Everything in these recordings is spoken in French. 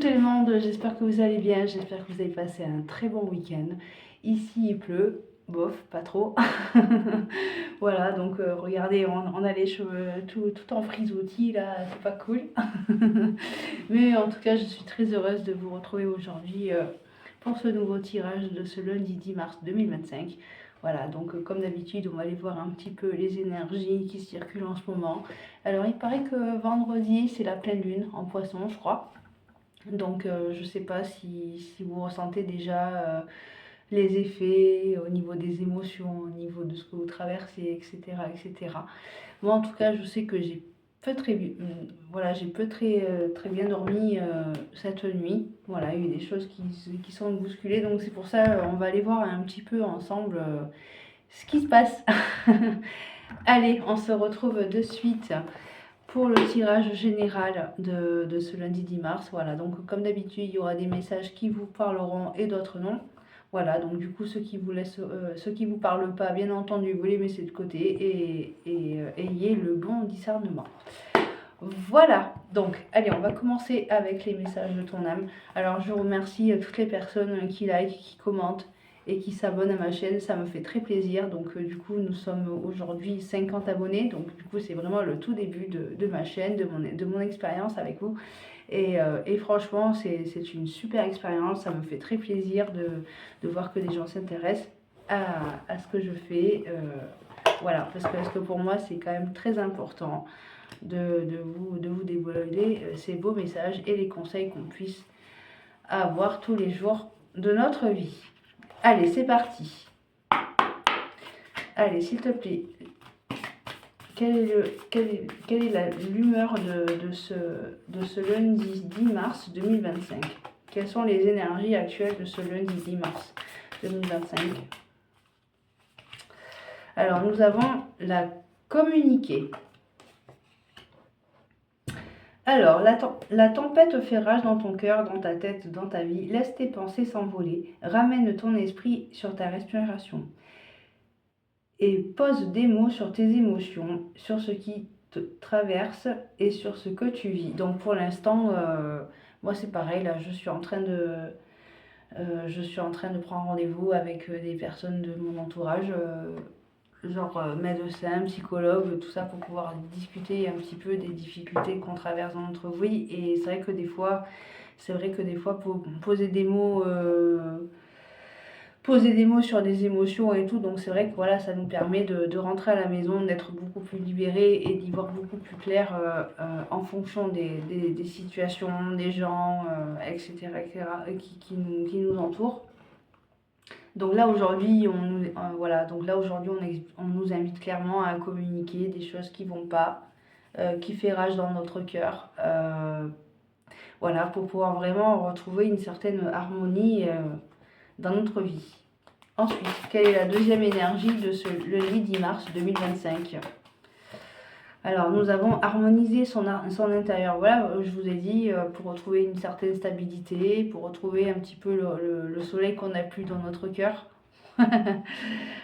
tout le monde, j'espère que vous allez bien, j'espère que vous avez passé un très bon week-end. Ici il pleut, bof, pas trop. Voilà, donc regardez, on a les cheveux tout en frisoutis là, c'est pas cool. Mais en tout cas, je suis très heureuse de vous retrouver aujourd'hui pour ce nouveau tirage de ce lundi 10 mars 2025. Voilà, donc comme d'habitude, on va aller voir un petit peu les énergies qui circulent en ce moment. Alors, il paraît que vendredi, c'est la pleine lune en poisson, je crois. Donc, je ne sais pas si vous ressentez déjà les effets au niveau des émotions, au niveau de ce que vous traversez, etc., etc. Moi, en tout cas, je sais que j'ai peu très, voilà, j'ai peu très bien dormi cette nuit. Voilà, il y a eu des choses qui sont bousculées. Donc, c'est pour ça on va aller voir un petit peu ensemble ce qui se passe. Allez, on se retrouve de suite pour le tirage général de ce lundi 10 mars. Voilà, donc comme d'habitude, il y aura des messages qui vous parleront et d'autres non. Voilà, donc du coup, ceux qui vous parlent pas, bien entendu, vous les mettez de côté et ayez le bon discernement. Voilà, donc allez, on va commencer avec les messages de ton âme. Alors, je remercie toutes les personnes qui like, qui commentent et qui s'abonnent à ma chaîne, ça me fait très plaisir. Donc du coup, nous sommes aujourd'hui 50 abonnés, donc du coup, c'est vraiment le tout début de ma chaîne, de mon expérience avec vous. Et franchement, c'est une super expérience, ça me fait très plaisir de voir que des gens s'intéressent à ce que je fais. Voilà, parce que pour moi, c'est quand même très important de vous dévoiler ces beaux messages et les conseils qu'on puisse avoir tous les jours de notre vie. Allez, c'est parti. Allez, s'il te plaît, quelle est l'humeur de ce lundi 10 mars 2025? Quelles sont les énergies actuelles de ce lundi 10 mars 2025? Alors, nous avons la communiquer. Alors, la tempête fait rage dans ton cœur, dans ta tête, dans ta vie. Laisse tes pensées s'envoler. Ramène ton esprit sur ta respiration. Et pose des mots sur tes émotions, sur ce qui te traverse et sur ce que tu vis. Donc pour l'instant, moi c'est pareil, là je suis en train de prendre rendez-vous avec des personnes de mon entourage, genre médecins, psychologues, tout ça pour pouvoir discuter un petit peu des difficultés qu'on traverse dans notre vie. Et c'est vrai que des fois, pour poser des mots sur des émotions et tout, donc c'est vrai que voilà, ça nous permet de rentrer à la maison, d'être beaucoup plus libérés et d'y voir beaucoup plus clair en fonction des situations, des gens, etc., qui nous entourent. Donc là aujourd'hui, on nous invite clairement à communiquer des choses qui vont pas, qui fait rage dans notre cœur. Voilà, pour pouvoir vraiment retrouver une certaine harmonie dans notre vie. Ensuite, quelle est la deuxième énergie de ce lundi 10 mars 2025? Alors, nous avons harmonisé son intérieur. Voilà, je vous ai dit, pour retrouver une certaine stabilité, pour retrouver un petit peu le soleil qu'on n'a plus dans notre cœur.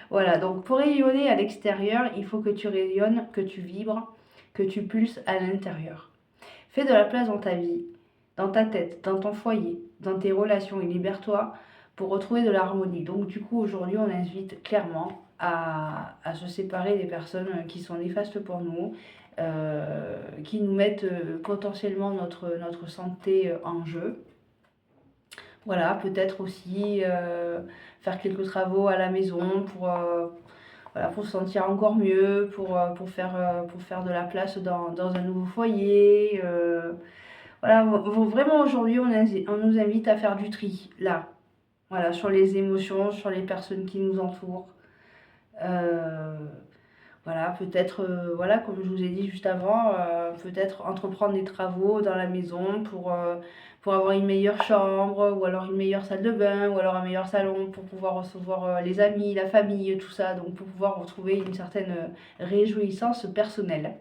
Voilà, donc pour rayonner à l'extérieur, il faut que tu rayonnes, que tu vibres, que tu pulses à l'intérieur. Fais de la place dans ta vie, dans ta tête, dans ton foyer, dans tes relations et libère-toi pour retrouver de l'harmonie. Donc du coup, aujourd'hui, on invite clairement à se séparer des personnes qui sont néfastes pour nous, qui nous mettent potentiellement notre santé en jeu. Voilà, peut-être aussi faire quelques travaux à la maison pour se sentir encore mieux, pour faire de la place dans un nouveau foyer. Voilà, vraiment aujourd'hui, on nous invite à faire du tri, là. Voilà, sur les émotions, sur les personnes qui nous entourent. Voilà, peut-être, voilà, comme je vous ai dit juste avant, peut-être entreprendre des travaux dans la maison pour avoir une meilleure chambre, ou alors une meilleure salle de bain, ou alors un meilleur salon pour pouvoir recevoir les amis, la famille, tout ça, donc pour pouvoir retrouver une certaine réjouissance personnelle.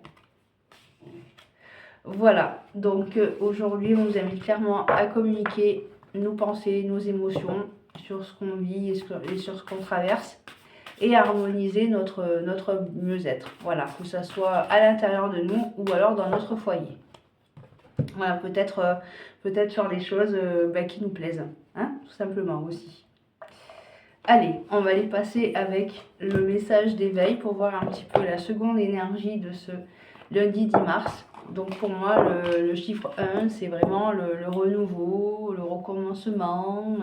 Voilà, donc aujourd'hui, on nous invite clairement à communiquer nos pensées, nos émotions sur ce qu'on vit et sur ce qu'on traverse et harmoniser notre mieux-être. Voilà, que ce soit à l'intérieur de nous ou alors dans notre foyer. Voilà, peut-être faire des choses qui nous plaisent, hein, tout simplement aussi. Allez, on va aller passer avec le message d'éveil pour voir un petit peu la seconde énergie de ce lundi 10 mars. Donc pour moi, le chiffre 1, c'est vraiment le renouveau, le recommencement,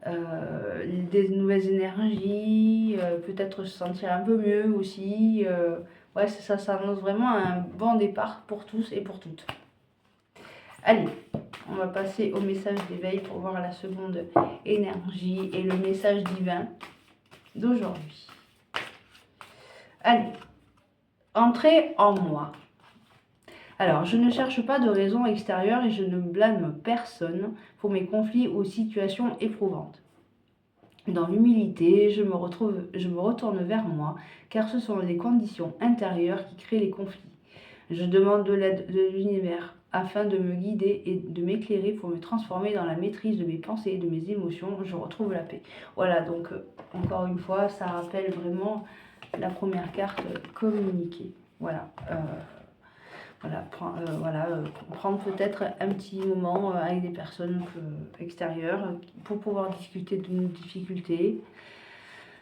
des nouvelles énergies, peut-être se sentir un peu mieux aussi. Ouais, ça annonce vraiment un bon départ pour tous et pour toutes. Allez, on va passer au message d'éveil pour voir la seconde énergie et le message divin d'aujourd'hui. Allez, entrez en moi. Alors, je ne cherche pas de raison extérieure et je ne blâme personne pour mes conflits ou situations éprouvantes. Dans l'humilité, je me retourne vers moi, car ce sont les conditions intérieures qui créent les conflits. Je demande de l'aide de l'univers afin de me guider et de m'éclairer pour me transformer dans la maîtrise de mes pensées et de mes émotions. Je retrouve la paix. Voilà, donc encore une fois, ça rappelle vraiment la première carte, communiquer. Voilà. Prendre peut-être un petit moment avec des personnes extérieures pour pouvoir discuter de nos difficultés.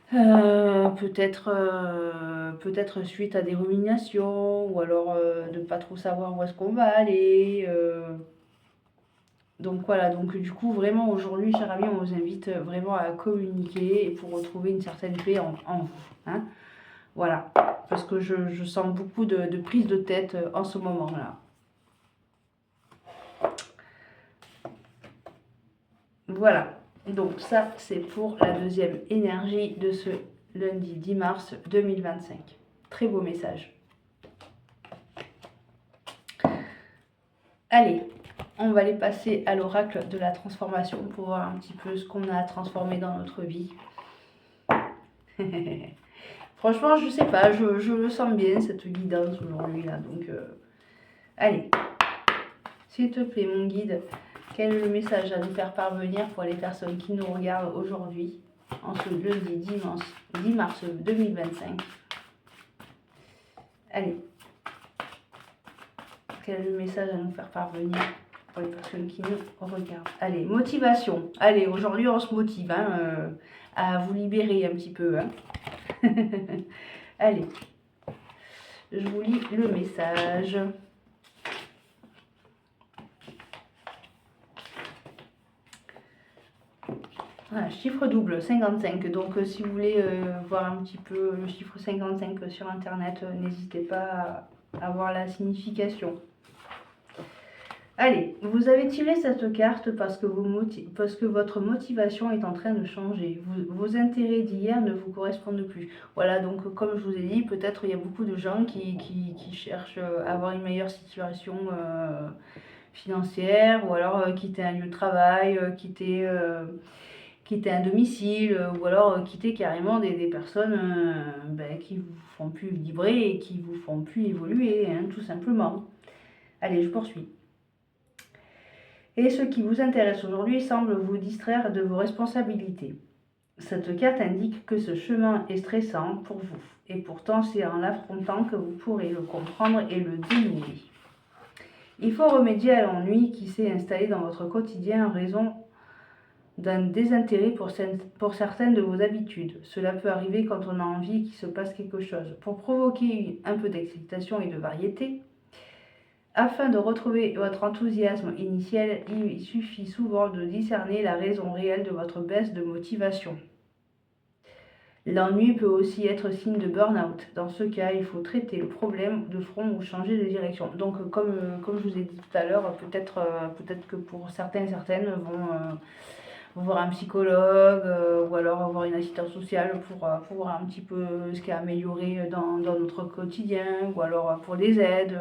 Peut-être suite à des ruminations ou alors de ne pas trop savoir où est-ce qu'on va aller. Donc voilà, donc du coup vraiment aujourd'hui, chers amis, on vous invite vraiment à communiquer et pour retrouver une certaine paix en vous. Hein. Voilà, parce que je sens beaucoup de prise de tête en ce moment-là. Voilà, donc ça c'est pour la deuxième énergie de ce lundi 10 mars 2025. Très beau message. Allez, on va aller passer à l'oracle de la transformation pour voir un petit peu ce qu'on a transformé dans notre vie. Franchement, je sais pas, je le sens bien cette guidance aujourd'hui là. Donc, allez, s'il te plaît, mon guide, quel est le message à nous faire parvenir pour les personnes qui nous regardent aujourd'hui, en ce lundi 10 mars 2025. Allez, quel est le message à nous faire parvenir pour les personnes qui nous regardent? Allez, motivation. Allez, aujourd'hui on se motive à vous libérer un petit peu. Hein. Allez, je vous lis le message. Voilà, chiffre double, 55. Donc si vous voulez voir un petit peu le chiffre 55 sur internet, n'hésitez pas à voir la signification. Allez, vous avez tiré cette carte parce que votre motivation est en train de changer. Vos intérêts d'hier ne vous correspondent plus. Voilà, donc comme je vous ai dit, peut-être il y a beaucoup de gens qui cherchent à avoir une meilleure situation financière, ou alors quitter un lieu de travail, quitter un domicile, ou alors quitter carrément des personnes qui vous font plus vibrer et qui vous font plus évoluer, hein, tout simplement. Allez, je poursuis. Et ce qui vous intéresse aujourd'hui semble vous distraire de vos responsabilités. Cette carte indique que ce chemin est stressant pour vous, et pourtant c'est en l'affrontant que vous pourrez le comprendre et le dénouer. Il faut remédier à l'ennui qui s'est installé dans votre quotidien en raison d'un désintérêt pour certaines de vos habitudes. Cela peut arriver quand on a envie qu'il se passe quelque chose. Pour provoquer un peu d'excitation et de variété, afin de retrouver votre enthousiasme initial, il suffit souvent de discerner la raison réelle de votre baisse de motivation. L'ennui peut aussi être signe de burn-out. Dans ce cas, il faut traiter le problème de front ou changer de direction. Donc, comme je vous ai dit tout à l'heure, peut-être que pour certaines vont voir un psychologue ou alors avoir une assistante sociale pour voir un petit peu ce qui a amélioré dans notre quotidien, ou alors pour des aides.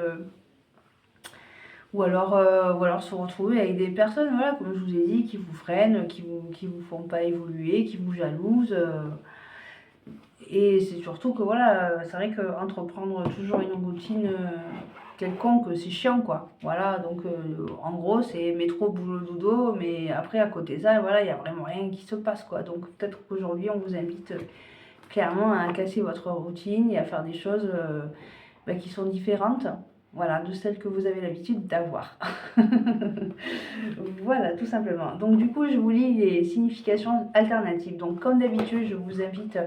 Ou alors se retrouver avec des personnes, voilà, comme je vous ai dit, qui vous freinent, qui vous font pas évoluer, qui vous jalousent. Et c'est surtout que voilà, c'est vrai qu'entreprendre toujours une routine quelconque, c'est chiant quoi. Voilà, donc en gros, c'est métro, boulot, dodo, mais après à côté de ça, voilà, il n'y a vraiment rien qui se passe quoi. Donc peut-être qu'aujourd'hui, on vous invite clairement à casser votre routine et à faire des choses qui sont différentes. Voilà, de celles que vous avez l'habitude d'avoir. Voilà, tout simplement. Donc du coup, je vous lis les significations alternatives. Donc comme d'habitude, je vous invite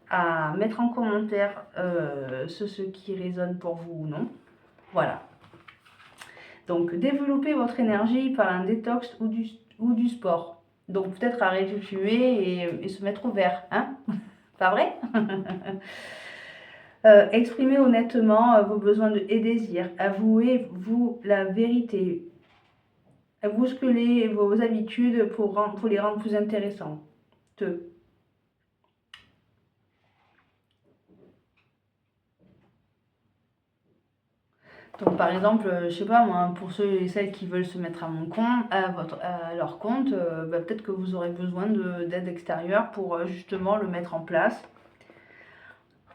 à mettre en commentaire ce qui résonne pour vous ou non. Voilà. Donc développer votre énergie par un détox ou du sport. Donc peut-être arrêter de fumer et se mettre au vert, hein? Pas vrai? Exprimez honnêtement vos besoins et désirs. Avouez-vous la vérité. Bousculez vos habitudes pour les rendre plus intéressantes. Donc par exemple, je sais pas moi, pour ceux et celles qui veulent se mettre à mon compte, à leur compte, bah, peut-être que vous aurez besoin d'aide extérieure pour justement le mettre en place.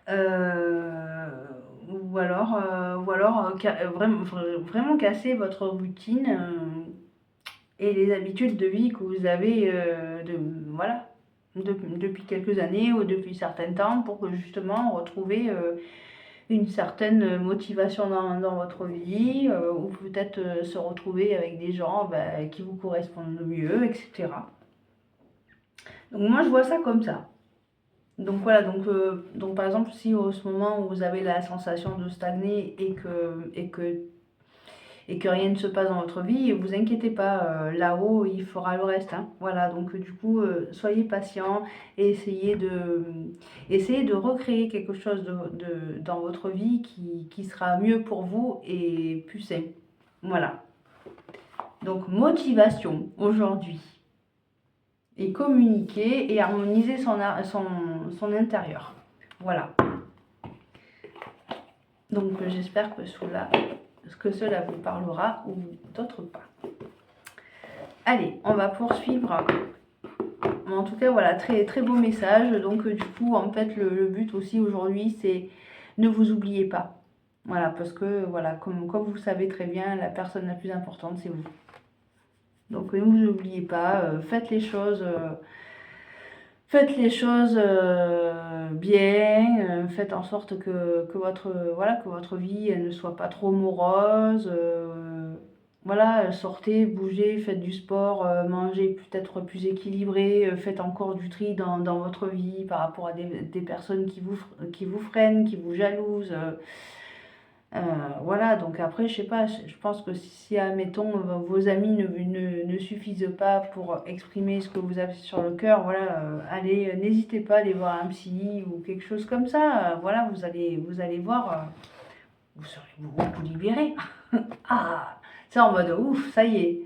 Ou alors, vraiment casser votre routine et les habitudes de vie que vous avez voilà, depuis quelques années ou depuis certains temps pour que justement retrouver une certaine motivation dans votre vie ou peut-être se retrouver avec des gens qui vous correspondent le mieux, etc. Donc moi je vois ça comme ça. Donc voilà, donc par exemple si au ce moment où vous avez la sensation de stagner et que rien ne se passe dans votre vie, vous inquiétez pas, là-haut il fera le reste, hein. Voilà, donc du coup soyez patient et essayez de recréer quelque chose dans votre vie qui sera mieux pour vous et plus sain. Voilà. Donc motivation aujourd'hui. Et communiquer et harmoniser son intérieur. Voilà. Donc j'espère que cela vous parlera ou d'autres pas. Allez, on va poursuivre. En tout cas, voilà, très, très beau message. Donc du coup, en fait, le but aussi aujourd'hui, c'est ne vous oubliez pas. Voilà, parce que, voilà, comme vous savez très bien, la personne la plus importante, c'est vous. Donc ne vous oubliez pas, faites les choses bien, faites en sorte que votre vie elle ne soit pas trop morose. Voilà, sortez, bougez, faites du sport, mangez peut-être plus équilibré, faites encore du tri dans votre vie par rapport à des personnes qui vous freinent, qui vous jalousent. Voilà, donc après, je sais pas, je pense que si, admettons, vos amis ne suffisent pas pour exprimer ce que vous avez sur le cœur, voilà, allez, n'hésitez pas à aller voir un psy ou quelque chose comme ça. Voilà, vous allez voir, vous serez vous libérer. Ah, c'est en mode ouf, ça y est,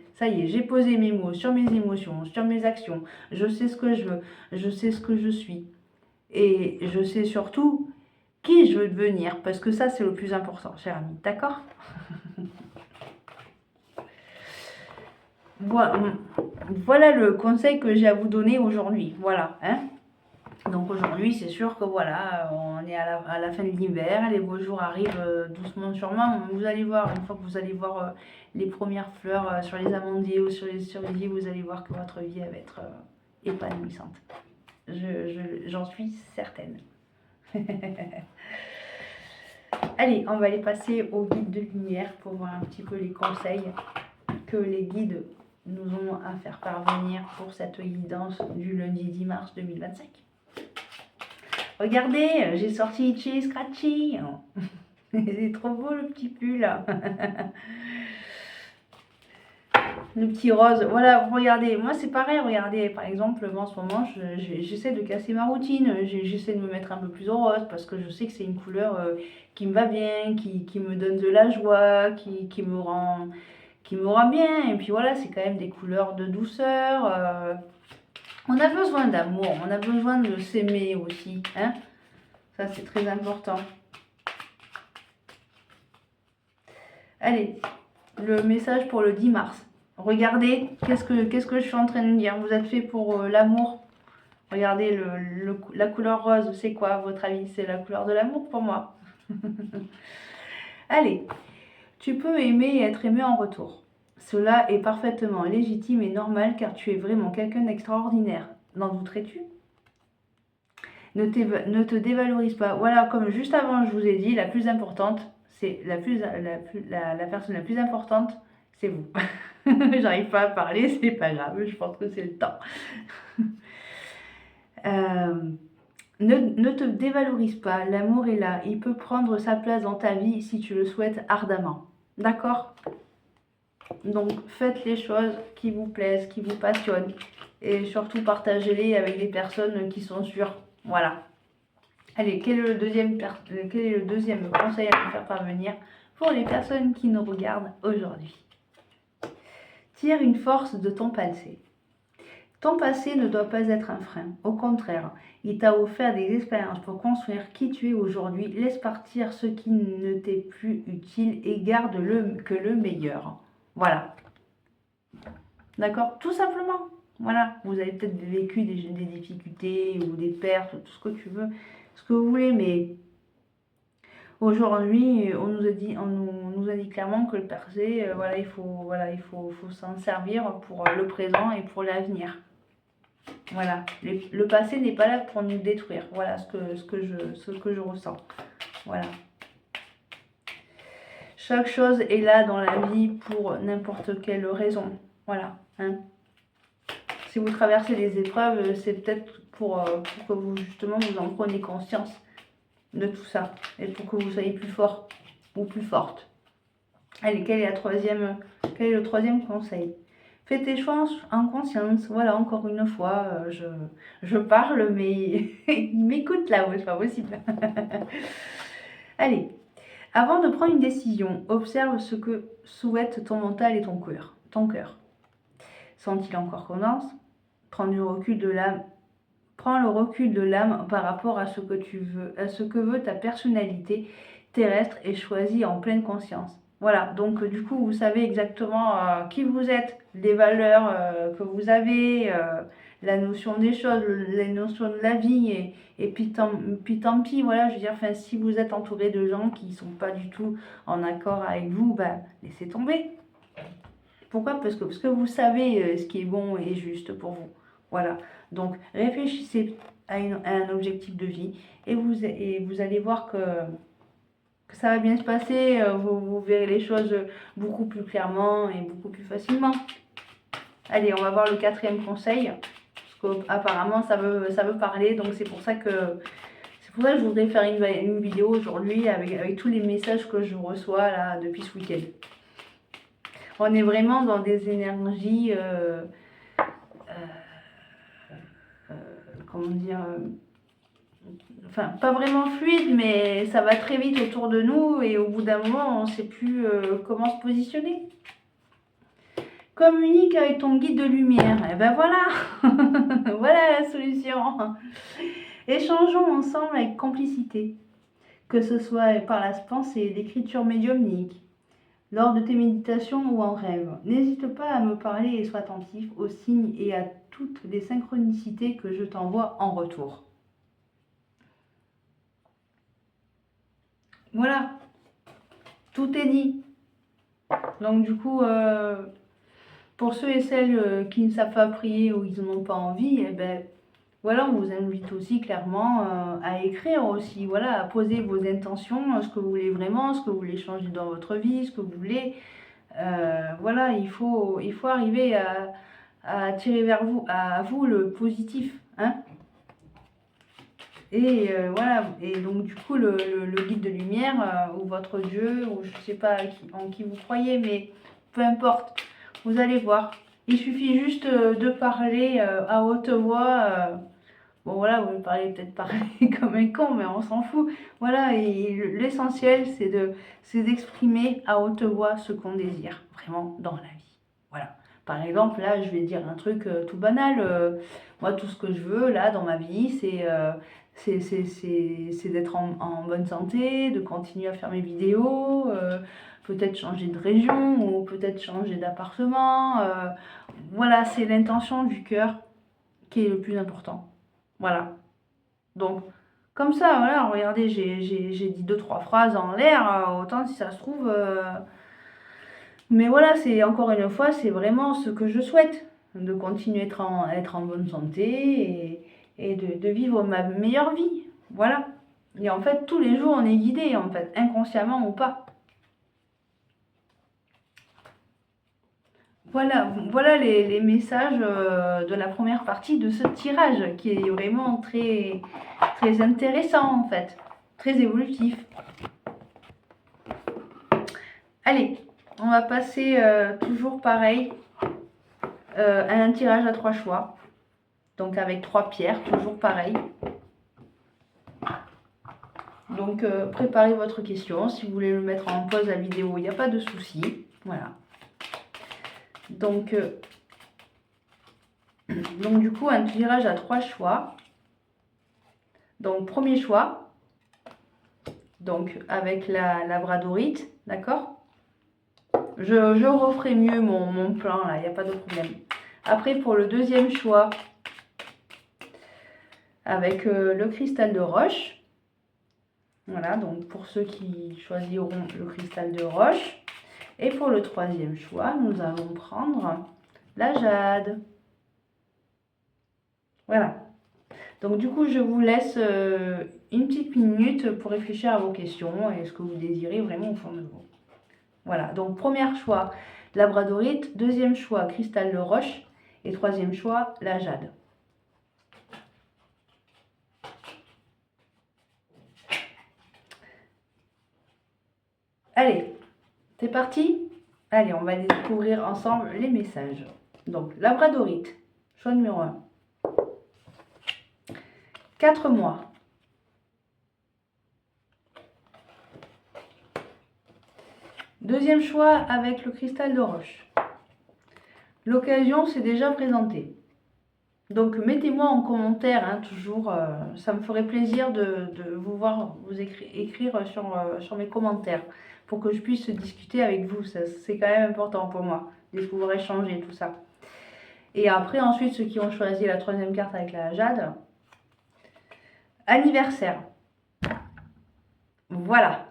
j'ai posé mes mots sur mes émotions, sur mes actions. Je sais ce que je veux, je sais ce que je suis. Et je sais surtout qui je veux devenir, parce que ça, c'est le plus important, cher ami. D'accord? Voilà le conseil que j'ai à vous donner aujourd'hui. Voilà. Hein? Donc aujourd'hui, c'est sûr que voilà, on est à la fin de l'hiver, les beaux jours arrivent doucement sûrement. Vous allez voir, une fois que vous allez voir les premières fleurs sur les amandiers ou sur les cerisiers, vous allez voir que votre vie elle va être épanouissante. J'en suis certaine. Allez, on va aller passer au guide de lumière pour voir un petit peu les conseils que les guides nous ont à faire parvenir pour cette guidance du lundi 10 mars 2025. Regardez, j'ai sorti Itchy Scratchy. C'est trop beau le petit pull là. Le petit rose, voilà, regardez, moi c'est pareil, regardez, par exemple, moi en ce moment, j'essaie de casser ma routine, j'essaie de me mettre un peu plus au rose, parce que je sais que c'est une couleur qui me va bien, qui me donne de la joie, qui me rend bien, et puis voilà, c'est quand même des couleurs de douceur, on a besoin d'amour, on a besoin de s'aimer aussi, hein, ça c'est très important. Allez, le message pour le 10 mars. Regardez, qu'est-ce que je suis en train de dire? Vous êtes fait pour l'amour. Regardez, la couleur rose, c'est quoi à votre avis? C'est la couleur de l'amour pour moi. Allez, tu peux aimer et être aimé en retour. Cela est parfaitement légitime et normal car tu es vraiment quelqu'un d'extraordinaire. N'en douterais-tu? Ne te dévalorise pas. Voilà, comme juste avant je vous ai dit, la plus importante, c'est la personne la plus importante, c'est vous. J'arrive pas à parler, c'est pas grave, je pense que c'est le temps. Ne te dévalorise pas, l'amour est là, il peut prendre sa place dans ta vie si tu le souhaites ardemment. D'accord? Donc faites les choses qui vous plaisent, qui vous passionnent et surtout partagez-les avec des personnes qui sont sûres. Voilà. Allez, quel est le deuxième conseil à me faire parvenir pour les personnes qui nous regardent aujourd'hui? Tire une force de ton passé. Ton passé ne doit pas être un frein. Au contraire, il t'a offert des expériences pour construire qui tu es aujourd'hui. Laisse partir ce qui ne t'est plus utile et garde que le meilleur. Voilà. D'accord? Tout simplement. Voilà. Vous avez peut-être vécu des difficultés ou des pertes, tout ce que tu veux, ce que vous voulez, mais aujourd'hui, on nous a dit clairement que le passé, il faut s'en servir pour le présent et pour l'avenir. Voilà, le passé n'est pas là pour nous détruire. Voilà ce que je ressens. Voilà. Chaque chose est là dans la vie pour n'importe quelle raison. Voilà. Hein. Si vous traversez des épreuves, c'est peut-être pour que vous, justement, vous en preniez conscience de tout ça. Et pour que vous soyez plus fort ou plus forte. Allez, quel est le troisième conseil? Fais tes choix en conscience. Voilà, encore une fois, je parle, mais il m'écoute là-haut, c'est pas possible. Allez, avant de prendre une décision, observe ce que souhaite ton mental et ton cœur. Sont-ils en concordance? Prends le recul de l'âme par rapport à ce que tu veux, à ce que veut ta personnalité terrestre et choisis en pleine conscience. Voilà, donc du coup, vous savez exactement qui vous êtes, les valeurs que vous avez, la notion des choses, la notion de la vie, et puis tant pis, voilà, je veux dire, si vous êtes entouré de gens qui ne sont pas du tout en accord avec vous, laissez tomber. Pourquoi? Parce que vous savez ce qui est bon et juste pour vous. Voilà, donc réfléchissez à un objectif de vie et vous allez voir que ça va bien se passer, vous verrez les choses beaucoup plus clairement et beaucoup plus facilement. Allez, on va voir le quatrième conseil, parce qu'apparemment ça veut parler, donc c'est pour ça que je voudrais faire une vidéo aujourd'hui avec tous les messages que je reçois là depuis ce week-end. On est vraiment dans des énergies, comment dire, enfin pas vraiment fluide, mais ça va très vite autour de nous et au bout d'un moment on ne sait plus comment se positionner. Communique avec ton guide de lumière, et ben voilà. Voilà la solution. Échangeons ensemble avec complicité, que ce soit par la pensée, l'écriture médiumnique, lors de tes méditations ou en rêve. N'hésite pas à me parler et sois attentif aux signes et à toutes les synchronicités que je t'envoie en retour. Voilà, tout est dit. Donc du coup, pour ceux et celles qui ne savent pas prier ou ils n'ont pas envie, eh ben voilà, on vous invite aussi clairement à écrire aussi, voilà, à poser vos intentions, ce que vous voulez vraiment, ce que vous voulez changer dans votre vie, ce que vous voulez. Voilà, il faut arriver à attirer à vous le positif, hein. Et voilà, et donc du coup le guide de lumière ou votre Dieu, ou je sais pas en qui vous croyez, mais peu importe, vous allez voir. Il suffit juste de parler à haute voix. Bon voilà, vous parlez peut-être parler comme un con, mais on s'en fout. Voilà, et l'essentiel c'est d'exprimer à haute voix ce qu'on désire vraiment dans la vie. Voilà. Par exemple, là, je vais dire un truc tout banal. Moi, tout ce que je veux là dans ma vie, c'est d'être en bonne santé, de continuer à faire mes vidéos, peut-être changer de région ou peut-être changer d'appartement. Voilà, c'est l'intention du cœur qui est le plus important. Voilà. Donc, comme ça, voilà, regardez, j'ai dit 2-3 phrases en l'air, autant si ça se trouve. Mais voilà, c'est encore une fois, c'est vraiment ce que je souhaite, de continuer à être en bonne santé et de vivre ma meilleure vie. Voilà. Et en fait, tous les jours, on est guidé, en fait, inconsciemment ou pas. Voilà les messages de la première partie de ce tirage, qui est vraiment très, très intéressant, en fait, très évolutif. Allez, on va passer toujours pareil à un tirage à 3 choix. Donc avec 3 pierres, toujours pareil. Donc préparez votre question. Si vous voulez le mettre en pause la vidéo, il n'y a pas de souci. Voilà. Donc du coup, un tirage à 3 choix. Donc premier choix. Donc avec la labradorite, d'accord? Je referai mieux mon plan là, il n'y a pas de problème. Après pour le deuxième choix, avec le cristal de roche. Voilà, donc pour ceux qui choisiront le cristal de roche. Et pour le troisième choix, nous allons prendre la jade. Voilà. Donc du coup, je vous laisse une petite minute pour réfléchir à vos questions et ce que vous désirez vraiment au fond de vous. Voilà, donc premier choix, labradorite. Deuxième choix, cristal de roche. Et troisième choix, la jade. Allez, c'est parti? Allez, on va découvrir ensemble les messages. Donc, labradorite, choix numéro 1. 4 mois. Deuxième choix avec le cristal de roche. L'occasion s'est déjà présentée. Donc, mettez-moi en commentaire, hein, toujours, ça me ferait plaisir de vous voir vous écrire sur mes commentaires pour que je puisse discuter avec vous. C'est quand même important pour moi de pouvoir échanger tout ça. Et après, ensuite, ceux qui ont choisi la troisième carte avec la jade, anniversaire. Voilà.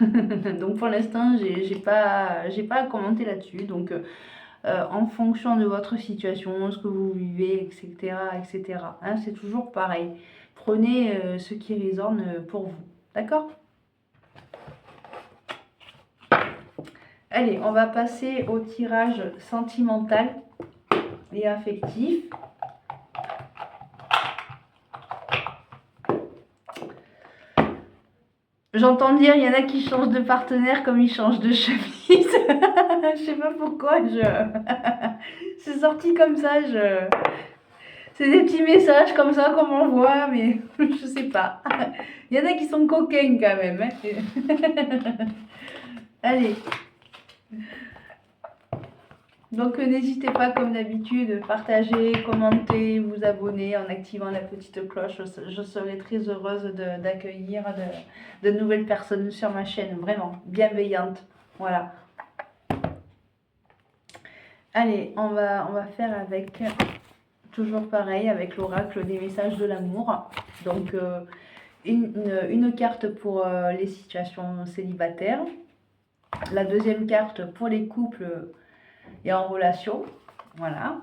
Donc pour l'instant, j'ai pas à commenter là-dessus. Donc en fonction de votre situation, ce que vous vivez, etc., etc. Hein, c'est toujours pareil. Prenez ce qui résonne pour vous. D'accord? Allez, on va passer au tirage sentimental et affectif. J'entends dire, il y en a qui changent de partenaire comme ils changent de chemise. Je sais pas pourquoi, c'est sorti comme ça, c'est des petits messages comme ça qu'on m'envoie, mais je sais pas. Il y en a qui sont coquins quand même. Hein. Allez. Donc n'hésitez pas comme d'habitude, partager, commenter, vous abonner en activant la petite cloche. Je serai très heureuse d'accueillir de nouvelles personnes sur ma chaîne, vraiment bienveillante. Voilà. Allez, on va faire avec, toujours pareil, avec l'oracle des messages de l'amour. Donc une carte pour les situations célibataires. La deuxième carte pour les couples et en relation. Voilà.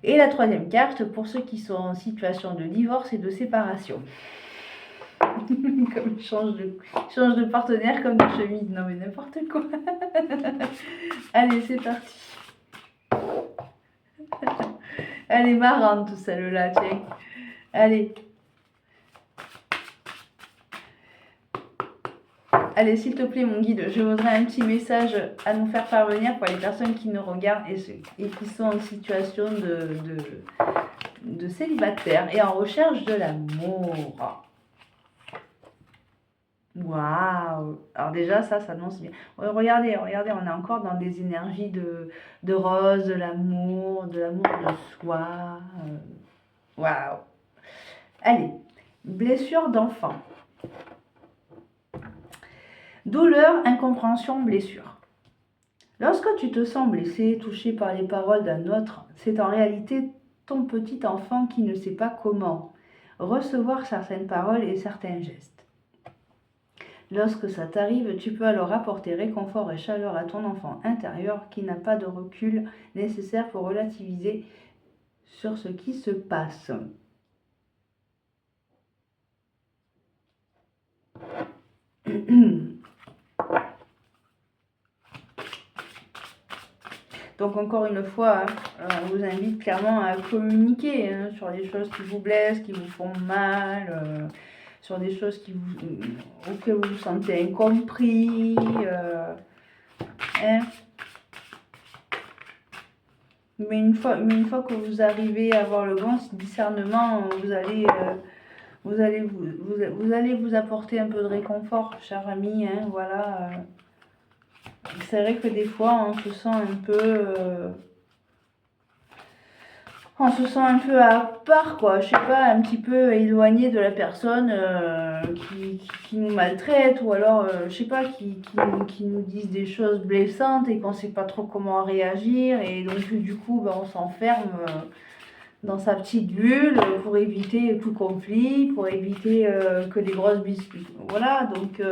Et la troisième carte pour ceux qui sont en situation de divorce et de séparation. Comme change de partenaire comme de chemise. Non mais n'importe quoi. Allez, c'est parti. Elle est marrante celle-là, tiens. Allez. Allez, s'il te plaît, mon guide, je voudrais un petit message à nous faire parvenir pour les personnes qui nous regardent et qui sont en situation de célibataire et en recherche de l'amour. Waouh! Alors déjà, ça annonce bien. Regardez, on est encore dans des énergies de rose, de l'amour de soi. Waouh! Allez, blessure d'enfant. Douleur, incompréhension, blessure. Lorsque tu te sens blessé, touché par les paroles d'un autre, c'est en réalité ton petit enfant qui ne sait pas comment recevoir certaines paroles et certains gestes. Lorsque ça t'arrive, tu peux alors apporter réconfort et chaleur à ton enfant intérieur qui n'a pas de recul nécessaire pour relativiser sur ce qui se passe. Donc encore une fois, on vous invite clairement à communiquer sur des choses qui vous blessent, qui vous font mal, sur des choses auxquelles vous vous sentez incompris. Hein. Mais une fois que vous arrivez à avoir le bon discernement, vous allez vous apporter un peu de réconfort, cher ami. Hein, voilà. C'est vrai que des fois, on se sent un peu à part, quoi. Je sais pas, un petit peu éloigné de la personne qui nous maltraite, ou alors, je sais pas, qui nous disent des choses blessantes et qu'on sait pas trop comment réagir. Et donc, du coup, on s'enferme dans sa petite bulle pour éviter tout conflit, pour éviter que les grosses disputes. Voilà, donc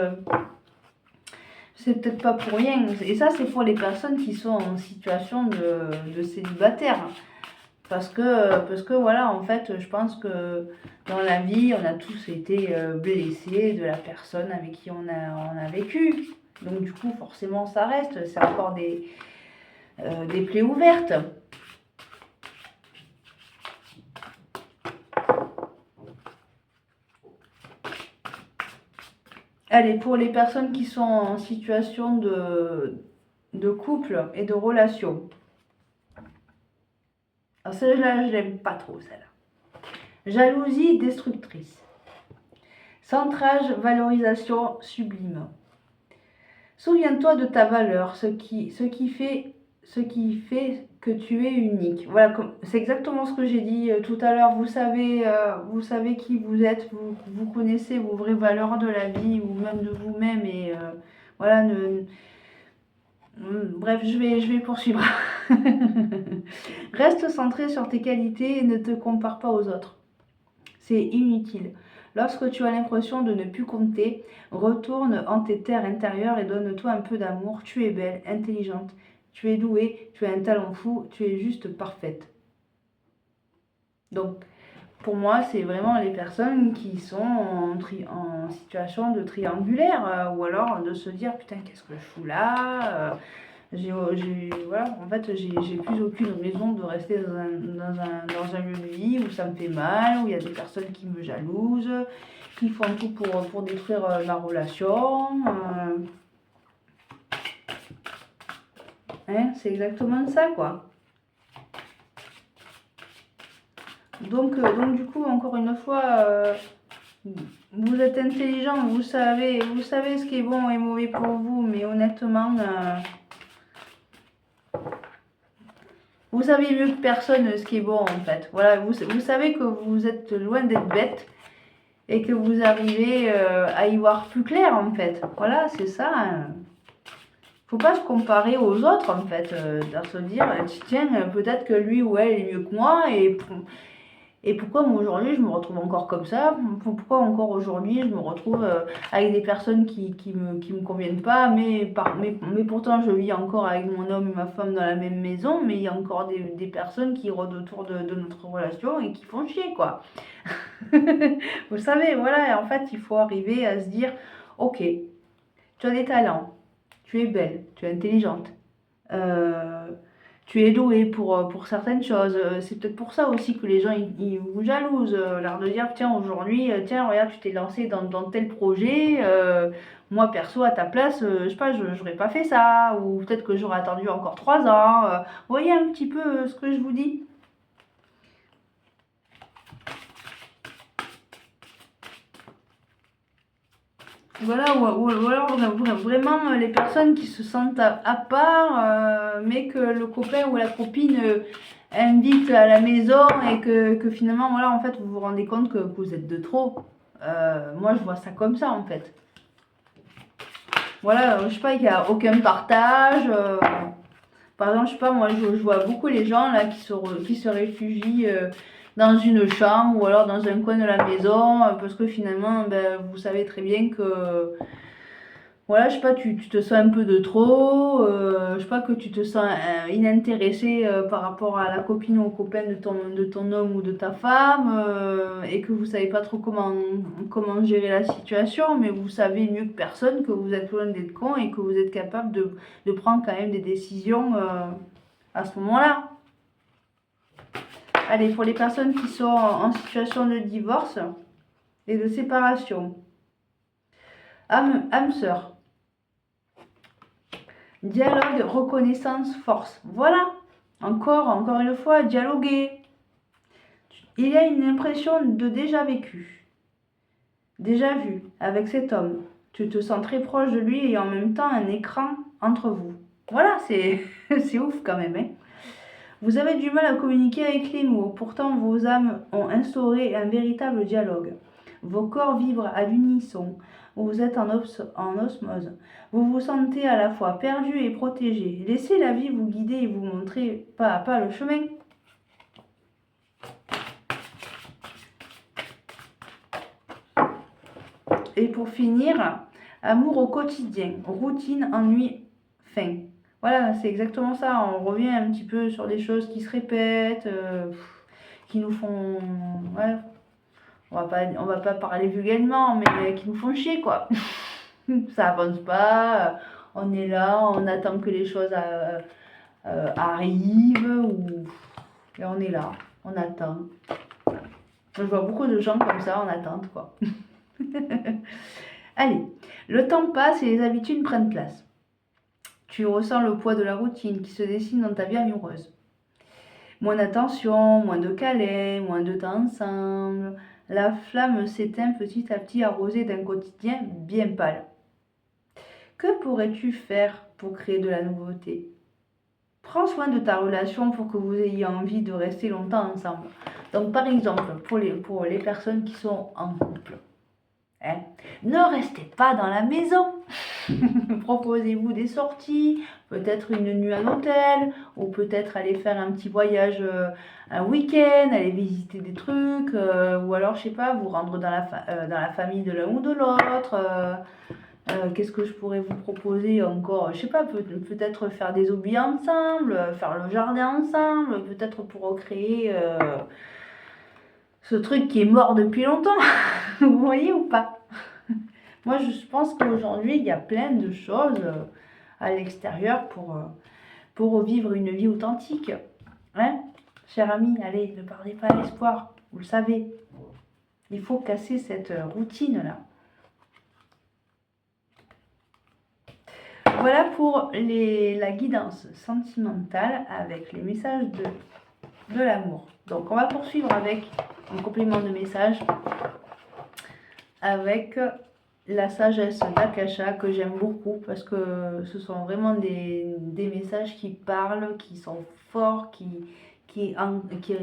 c'est peut-être pas pour rien. Et ça, c'est pour les personnes qui sont en situation de célibataire. Parce que voilà, en fait, je pense que dans la vie, on a tous été blessés de la personne avec qui on a vécu. Donc du coup, forcément, ça reste. C'est encore des plaies ouvertes. Allez, pour les personnes qui sont en situation de couple et de relation. Alors celle-là, je l'aime pas trop, celle-là. Jalousie destructrice. Centrage, valorisation sublime. Souviens-toi de ta valeur, ce qui fait que tu es unique. Voilà, c'est exactement ce que j'ai dit tout à l'heure. Vous savez qui vous êtes, vous connaissez vos vraies valeurs de la vie ou même de vous-même. Et voilà, bref, je vais poursuivre. Reste centré sur tes qualités et ne te compare pas aux autres. C'est inutile. Lorsque tu as l'impression de ne plus compter, retourne en tes terres intérieures et donne-toi un peu d'amour. Tu es belle, intelligente, tu es douée, tu as un talent fou, tu es juste parfaite. Donc, pour moi, c'est vraiment les personnes qui sont en situation de triangulaire ou alors de se dire putain, qu'est-ce que je fous là voilà, en fait, j'ai plus aucune raison de rester dans un lieu de vie où ça me fait mal, où il y a des personnes qui me jalousent, qui font tout pour détruire ma relation. Hein, c'est exactement ça, quoi. Donc du coup, encore une fois, vous êtes intelligent, vous savez ce qui est bon et mauvais pour vous, mais honnêtement, vous savez mieux que personne ce qui est bon en fait. Voilà, vous savez que vous êtes loin d'être bête et que vous arrivez à y voir plus clair en fait. Voilà, c'est ça. Hein. Faut pas se comparer aux autres en fait. Se dire, tiens, peut-être que lui ou elle est mieux que moi et pourquoi moi aujourd'hui je me retrouve encore comme ça? Pourquoi encore aujourd'hui je me retrouve avec des personnes qui me conviennent pas, mais pourtant je vis encore avec mon homme et ma femme dans la même maison, mais il y a encore des personnes qui rôdent autour de notre relation et qui font chier quoi. Vous savez, voilà, en fait il faut arriver à se dire, ok, tu as des talents, tu es belle, tu es intelligente. Tu es doué pour certaines choses. C'est peut-être pour ça aussi que les gens ils vous jalousent. L'air de dire, tiens, aujourd'hui, tiens, regarde, tu t'es lancé dans tel projet. Moi, perso, à ta place, je sais pas, je n'aurais pas fait ça. Ou peut-être que j'aurais attendu encore 3 ans. Vous voyez un petit peu ce que je vous dis? Voilà, ou alors vraiment les personnes qui se sentent à part, mais que le copain ou la copine invite à la maison et que finalement, voilà, en fait, vous vous rendez compte que vous êtes de trop. Moi, je vois ça comme ça, en fait. Voilà, je sais pas, il n'y a aucun partage. Par exemple, je sais pas, moi, je vois beaucoup les gens là qui se réfugient dans une chambre ou alors dans un coin de la maison parce que finalement, ben, vous savez très bien que Voilà, je sais pas, tu te sens un peu de trop, je sais pas, que tu te sens inintéressé par rapport à la copine ou au copain de ton homme ou de ta femme, et que vous savez pas trop comment gérer la situation, mais vous savez mieux que personne que vous êtes loin d'être con et que vous êtes capable de prendre quand même des décisions à ce moment-là. Allez, pour les personnes qui sont en situation de divorce et de séparation, âme sœur. Dialogue, reconnaissance, force. Voilà. Encore une fois, dialoguer. Il y a une impression de déjà vécu, déjà vu avec cet homme. Tu te sens très proche de lui et en même temps un écran entre vous. Voilà, c'est ouf quand même. Hein. Vous avez du mal à communiquer avec les mots. Pourtant, vos âmes ont instauré un véritable dialogue. Vos corps vibrent à l'unisson. Vous êtes en osmose. Vous vous sentez à la fois perdu et protégé. Laissez la vie vous guider et vous montrer pas à pas le chemin. Et pour finir, amour au quotidien, routine, ennui, fin. Voilà, c'est exactement ça. On revient un petit peu sur des choses qui se répètent, qui nous font... Ouais, on va pas parler vulgairement, mais qui nous font chier, quoi. Ça avance pas, on est là, on attend que les choses arrivent, et on est là, on attend. Je vois beaucoup de gens comme ça en attente, quoi. Allez, le temps passe et les habitudes prennent place. Tu ressens le poids de la routine qui se dessine dans ta vie amoureuse. Moins d'attention, moins de câlins, moins de temps ensemble. La flamme s'éteint petit à petit, arrosée d'un quotidien bien pâle. Que pourrais-tu faire pour créer de la nouveauté? Prends soin de ta relation pour que vous ayez envie de rester longtemps ensemble. Donc par exemple, pour les personnes qui sont en couple, hein, ne restez pas dans la maison. Proposez-vous des sorties, peut-être une nuit à l'hôtel, ou peut-être aller faire un petit voyage un week-end, aller visiter des trucs, ou alors, je sais pas, vous rendre dans la famille de l'un ou de l'autre. Qu'est-ce que je pourrais vous proposer encore? Je sais pas, peut-être faire des hobbies ensemble, faire le jardin ensemble, peut-être pour recréer ce truc qui est mort depuis longtemps. Vous voyez ou pas? Moi, je pense qu'aujourd'hui, il y a plein de choses à l'extérieur pour vivre une vie authentique. Hein? Cher ami, allez, ne perdez pas l'espoir. Vous le savez. Il faut casser cette routine-là. Voilà pour la guidance sentimentale avec les messages de l'amour. Donc, on va poursuivre avec un complément de message avec la sagesse d'Akasha que j'aime beaucoup parce que ce sont vraiment des messages qui parlent, qui sont forts, qui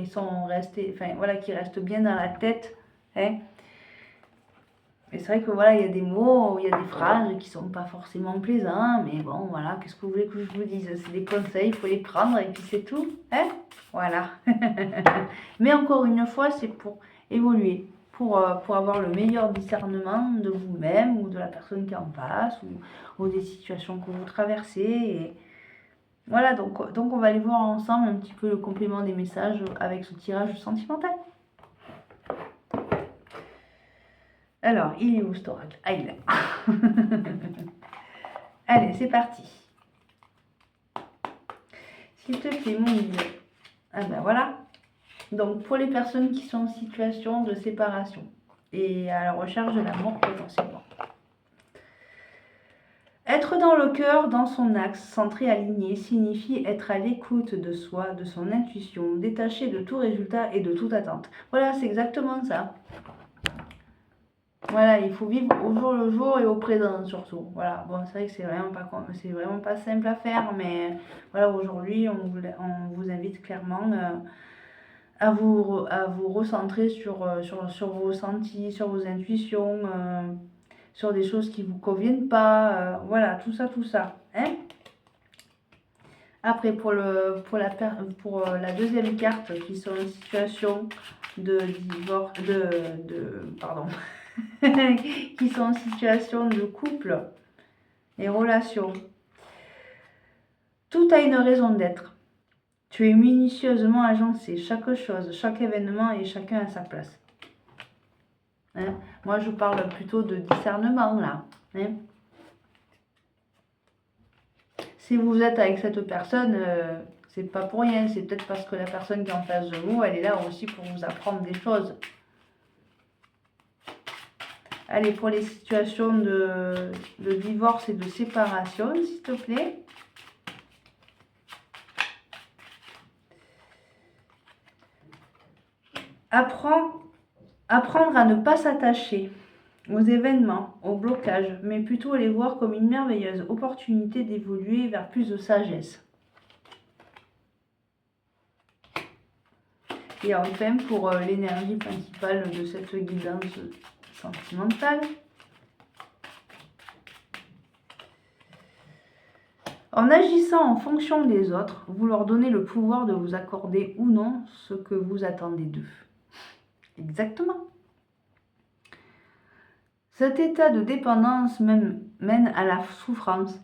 sont restés, enfin voilà, qui restent bien dans la tête. Hein. Et c'est vrai que voilà, il y a des mots, il y a des phrases qui sont pas forcément plaisants, mais bon, voilà, qu'est-ce que vous voulez que je vous dise? C'est des conseils, il faut les prendre et puis c'est tout. Hein. Voilà. Mais encore une fois, c'est pour évoluer. Pour avoir le meilleur discernement de vous-même ou de la personne qui est en face ou des situations que vous traversez. Et voilà, donc on va aller voir ensemble un petit peu le complément des messages avec ce tirage sentimental. Alors, il est où cet oracle? Ah, il est là. Allez, c'est parti. S'il te plaît, mon guide. Ah ben voilà. Donc, pour les personnes qui sont en situation de séparation et à la recherche de l'amour potentiellement. Être dans le cœur, dans son axe, centré, aligné, signifie être à l'écoute de soi, de son intuition, détaché de tout résultat et de toute attente. Voilà, c'est exactement ça. Voilà, il faut vivre au jour le jour et au présent surtout. Voilà, bon, c'est vrai que c'est vraiment pas simple à faire, mais voilà, aujourd'hui, on vous invite clairement à vous recentrer sur vos ressentis, sur vos intuitions, sur des choses qui ne vous conviennent pas. Voilà, tout ça. Hein. Après, pour la deuxième carte, qui sont en situation de divorce, pardon, qui sont en situation de couple, Les relations. Tout a une raison d'être. Tu es minutieusement agencé. Chaque chose, chaque événement et chacun à sa place. Hein? Moi, je parle plutôt de discernement, là. Hein? Si vous êtes avec cette personne, c'est pas pour rien. C'est peut-être parce que la personne qui est en face de vous, elle est là aussi pour vous apprendre des choses. Allez, pour les situations de divorce et de séparation, s'il te plaît. Apprendre à ne pas s'attacher aux événements, aux blocages, mais plutôt les voir comme une merveilleuse opportunité d'évoluer vers plus de sagesse. Et enfin, pour l'énergie principale de cette guidance sentimentale, en agissant en fonction des autres, vous leur donnez le pouvoir de vous accorder ou non ce que vous attendez d'eux. Exactement. Cet état de dépendance mène à la souffrance.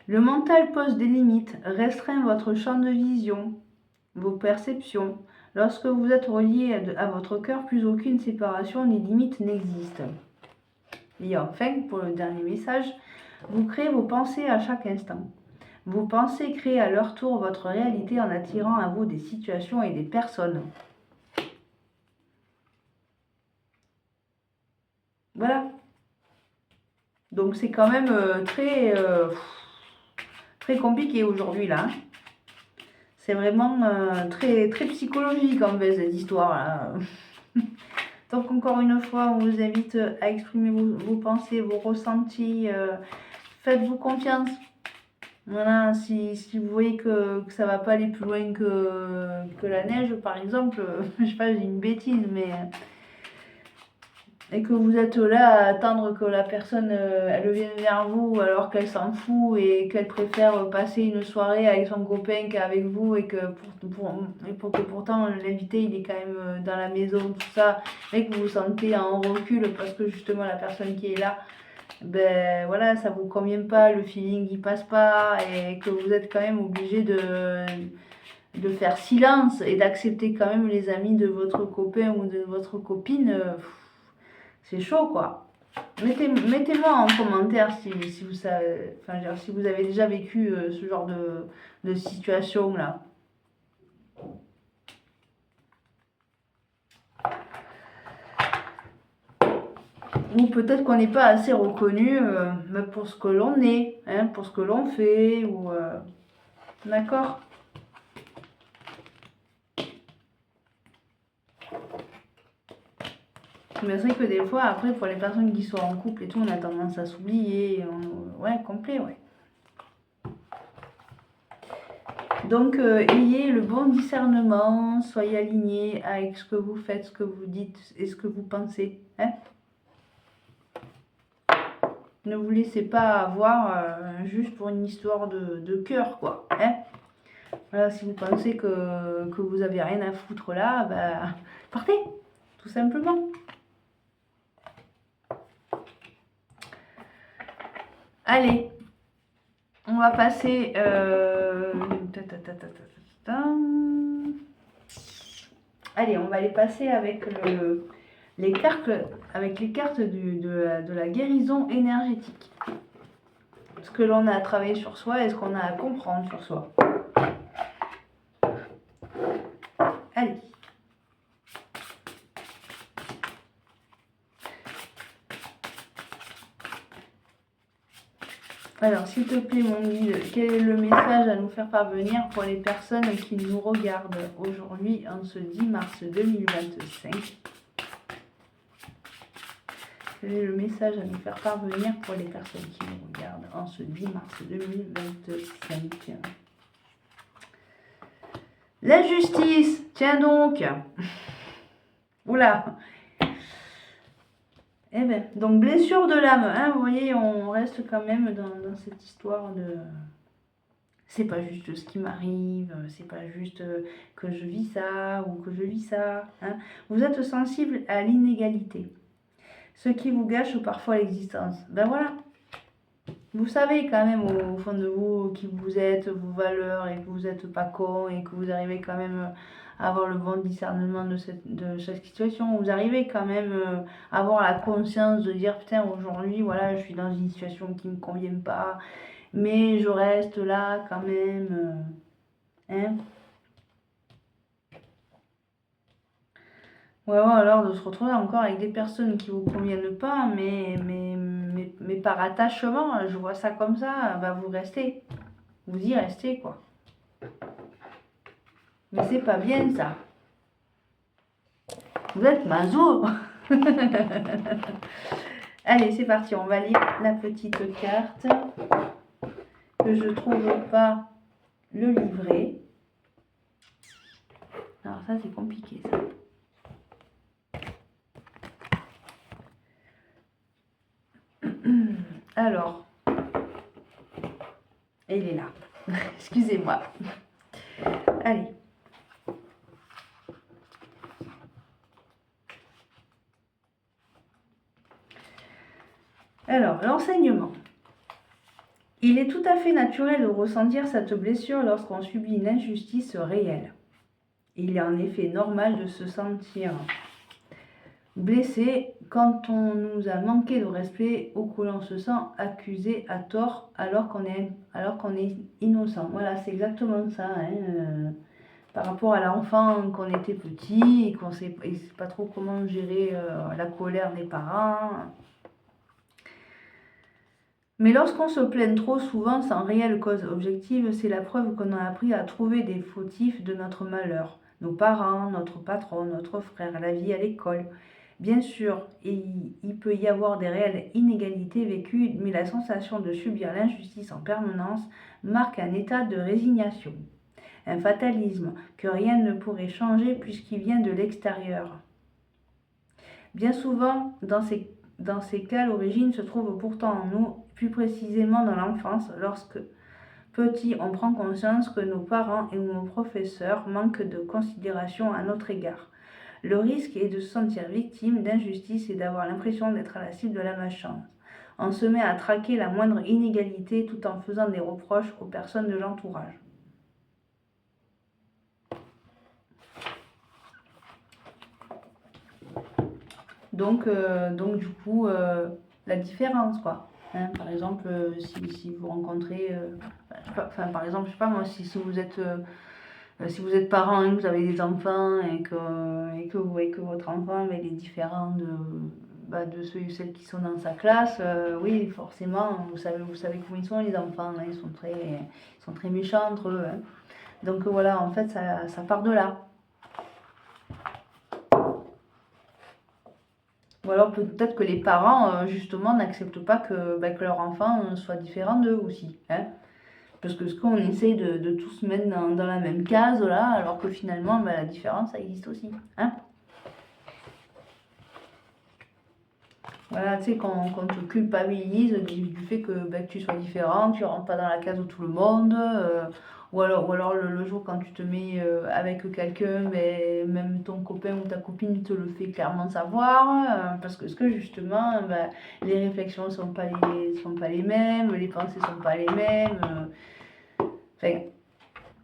Le mental pose des limites, restreint votre champ de vision, vos perceptions. Lorsque vous êtes relié à votre cœur, plus aucune séparation ni limite n'existe. Et enfin, pour le dernier message, vous créez vos pensées à chaque instant. Vos pensées créent à leur tour votre réalité en attirant à vous des situations et des personnes. Voilà. Donc c'est quand même très compliqué aujourd'hui là. Hein. C'est vraiment très psychologique en fait cette histoire là. Donc encore une fois, on vous invite à exprimer vos pensées, vos ressentis. Faites-vous confiance. Voilà, si vous voyez que ça va pas aller plus loin que la neige, par exemple, je sais pas, j'ai une bêtise, mais et que vous êtes là à attendre que la personne elle vienne vers vous alors qu'elle s'en fout et qu'elle préfère passer une soirée avec son copain qu'avec vous et que pour que pourtant l'invité il est quand même dans la maison, tout ça, et que vous vous sentez en recul parce que justement la personne qui est là, ben voilà, ça vous convient pas, le feeling il passe pas et que vous êtes quand même obligé de faire silence et d'accepter quand même les amis de votre copain ou de votre copine. C'est chaud quoi. Mettez-moi en commentaire si vous savez, enfin, si vous avez déjà vécu ce genre de situation là. Ou peut-être qu'on n'est pas assez reconnu pour ce que l'on est, hein, pour ce que l'on fait, ou d'accord. Mais c'est vrai que des fois, après, pour les personnes qui sont en couple et tout, on a tendance à s'oublier. Ouais, complet, ouais. Donc, ayez le bon discernement, soyez alignés avec ce que vous faites, ce que vous dites et ce que vous pensez. Hein. Ne vous laissez pas avoir juste pour une histoire de cœur, quoi. Hein. Voilà, si vous pensez que vous avez rien à foutre là, bah, partez, tout simplement. Allez, on va passer... Allez, on va aller passer avec les cartes de la guérison énergétique. Ce que l'on a à travailler sur soi et ce qu'on a à comprendre sur soi. Allez. Alors, s'il te plaît, mon guide, quel est le message à nous faire parvenir pour les personnes qui nous regardent aujourd'hui, en ce 10 mars 2025 ? Quel est le message à nous faire parvenir pour les personnes qui nous regardent en ce 10 mars 2025 ? La justice, tiens donc. Oula. Eh bien, donc blessure de l'âme, hein, vous voyez, on reste quand même dans cette histoire C'est pas juste ce qui m'arrive, c'est pas juste que je vis ça ou que je vis ça. Hein. Vous êtes sensible à l'inégalité, ce qui vous gâche parfois l'existence. Ben voilà, vous savez quand même au fond de vous qui vous êtes, vos valeurs, et que vous n'êtes pas con et que vous arrivez quand même à avoir le bon discernement de cette situation. Vous arrivez quand même à avoir la conscience de dire putain, aujourd'hui, voilà, je suis dans une situation qui ne me convient pas, mais je reste là quand même. Hein. Ou alors de se retrouver encore avec des personnes qui vous conviennent pas, mais par attachement, je vois ça comme ça, bah vous restez. Vous y restez, quoi. Mais c'est pas bien, ça. Vous êtes maso. Allez, c'est parti, on va lire la petite carte. Que je trouve pas le livret. Alors ça, c'est compliqué, ça. Alors, il est là. Excusez-moi. Allez. Alors, l'enseignement. Il est tout à fait naturel de ressentir cette blessure lorsqu'on subit une injustice réelle. Il est en effet normal de se sentir blessé quand on nous a manqué de respect ou que l'on se sent accusé à tort alors qu'on est innocent. Voilà, c'est exactement ça. Hein. Par rapport à l'enfant quand on était petit et qu'on ne sait pas trop comment gérer la colère des parents. Mais lorsqu'on se plaint trop souvent sans réelle cause objective, c'est la preuve qu'on a appris à trouver des fautifs de notre malheur. Nos parents, notre patron, notre frère, la vie à l'école. Bien sûr, il peut y avoir des réelles inégalités vécues, mais la sensation de subir l'injustice en permanence marque un état de résignation, un fatalisme que rien ne pourrait changer puisqu'il vient de l'extérieur. Bien souvent, dans ces cas, l'origine se trouve pourtant en nous, plus précisément dans l'enfance, lorsque petit, on prend conscience que nos parents et nos professeurs manquent de considération à notre égard. Le risque est de se sentir victime d'injustice et d'avoir l'impression d'être à la cible de la malchance. On se met à traquer la moindre inégalité tout en faisant des reproches aux personnes de l'entourage. Donc du coup, la différence, quoi. Hein, par exemple, si vous rencontrez, par exemple, je sais pas moi, si vous êtes parent et que vous avez des enfants et que vous voyez que votre enfant il est différent de ceux et celles qui sont dans sa classe, oui, forcément, vous savez comment ils sont les enfants, hein, ils sont très méchants entre eux. Hein. Donc voilà, en fait, ça part de là. Ou alors peut-être que les parents, justement, n'acceptent pas que leur enfant soit différent d'eux aussi. Hein. Parce que ce qu'on essaye de tous mettre dans la même case, là, alors que finalement, la différence, ça existe aussi. Hein. Voilà, tu sais, qu'on te culpabilise du fait que tu sois différent, tu rentres pas dans la case de tout le monde, ou alors le jour quand tu te mets avec quelqu'un, mais même ton copain ou ta copine te le fait clairement savoir, parce que justement, les réflexions sont pas les mêmes, les pensées sont pas les mêmes. Enfin,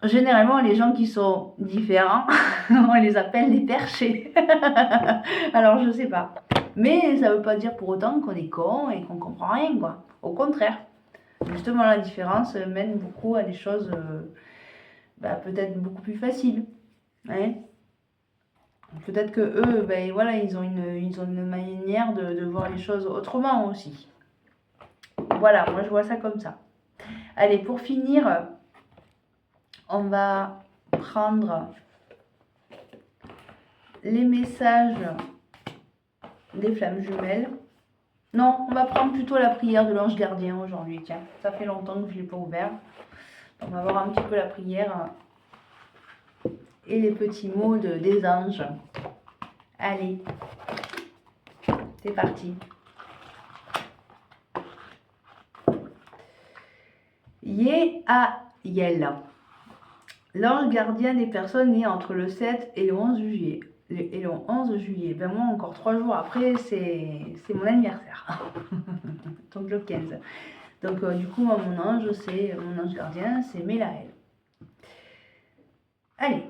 généralement, les gens qui sont différents, on les appelle les perchés. Alors, je sais pas. Mais ça veut pas dire pour autant qu'on est con et qu'on comprend rien, quoi. Au contraire. Justement, la différence mène beaucoup à des choses peut-être beaucoup plus faciles. Hein. Peut-être que eux, voilà, ils ont une manière de voir les choses autrement aussi. Voilà, moi je vois ça comme ça. Allez, pour finir, on va prendre les messages des flammes jumelles. Non, on va prendre plutôt la prière de l'ange gardien aujourd'hui. Tiens, ça fait longtemps que je ne l'ai pas ouvert. On va voir un petit peu la prière et les petits mots des anges. Allez, c'est parti. Ye a Yel. L'ange gardien des personnes nées entre le 7 et le 11 juillet. Ben moi, encore 3 jours après, c'est mon anniversaire. Donc le 15. Donc du coup, moi, mon ange gardien, c'est Mélaël. Allez.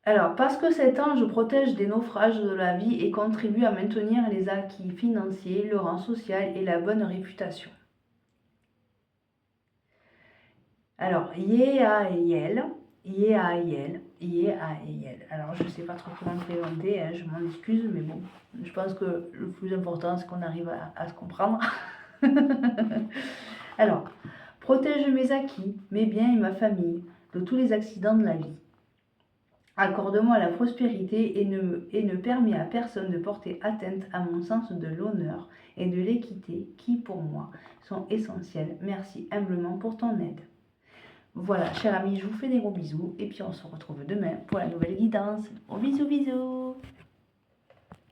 Alors, parce que cet ange protège des naufrages de la vie et contribue à maintenir les acquis financiers, le rang social et la bonne réputation. Alors, Yéaïel. Alors, je ne sais pas trop comment présenter, hein, je m'en excuse, mais bon, je pense que le plus important, c'est qu'on arrive à se comprendre. Alors, protège mes acquis, mes biens et ma famille de tous les accidents de la vie. Accorde-moi la prospérité et ne permets à personne de porter atteinte à mon sens de l'honneur et de l'équité qui, pour moi, sont essentiels. Merci humblement pour ton aide. Voilà, chers amis, je vous fais des gros bisous et puis on se retrouve demain pour la nouvelle guidance. Bon, bisous, bisous!